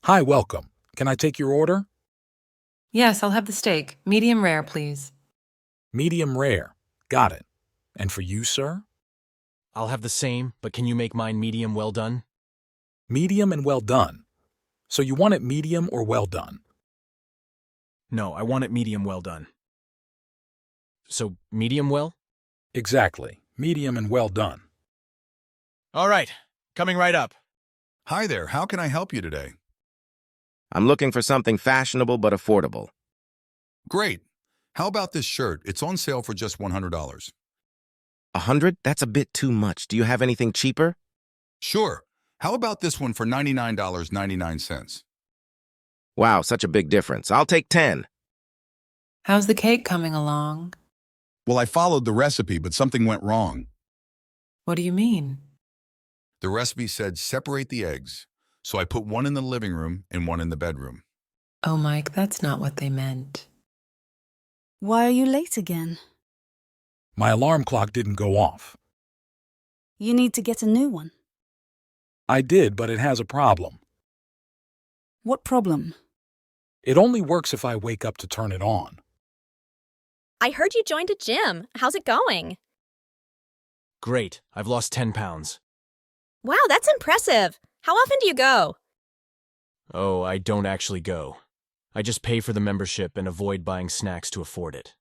Hi, welcome. Can I take your order? Yes, I'll have the steak. Medium rare, please. Medium rare. Got it. And for you, sir? I'll have the same, but can you make mine medium well done? Medium and well done. So you want it medium or well done? No, I want it medium well done. So, medium well? Exactly. Medium and well done. All right, coming right up. Hi there, how can I help you today? I'm looking for something fashionable but affordable. Great. How about this shirt? It's on sale for just $100. 100? That's a bit too much. Do you have anything cheaper? Sure. How about this one for $99.99? Wow, such a big difference. I'll take 10. How's the cake coming along? Well, I followed the recipe, but something went wrong. What do you mean? The recipe said separate the eggs, so I put one in the living room and one in the bedroom. Oh, Mike, that's not what they meant. Why are you late again? My alarm clock didn't go off. You need to get a new one. I did, but it has a problem. What problem? It only works if I wake up to turn it on. I heard you joined a gym. How's it going? Great, I've lost 10 pounds. Wow, that's impressive. How often do you go? Oh, I don't actually go. I just pay for the membership and avoid buying snacks to afford it.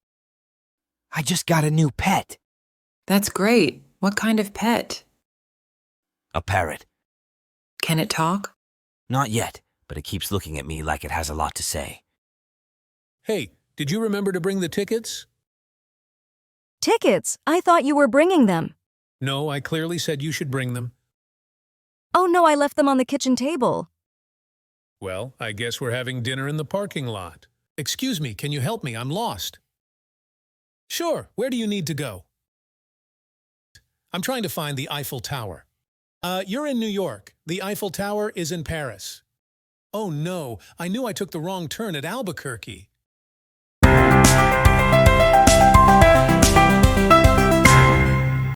I just got a new pet. That's great. What kind of pet? A parrot. Can it talk? Not yet, but it keeps looking at me like it has a lot to say. Hey, did you remember to bring the tickets? Tickets? I thought you were bringing them. No, I clearly said you should bring them. Oh no, I left them on the kitchen table. Well, I guess we're having dinner in the parking lot. Excuse me, can you help me? I'm lost. Sure, where do you need to go? I'm trying to find the Eiffel Tower. You're in New York. The Eiffel Tower is in Paris. Oh no, I knew I took the wrong turn at Albuquerque.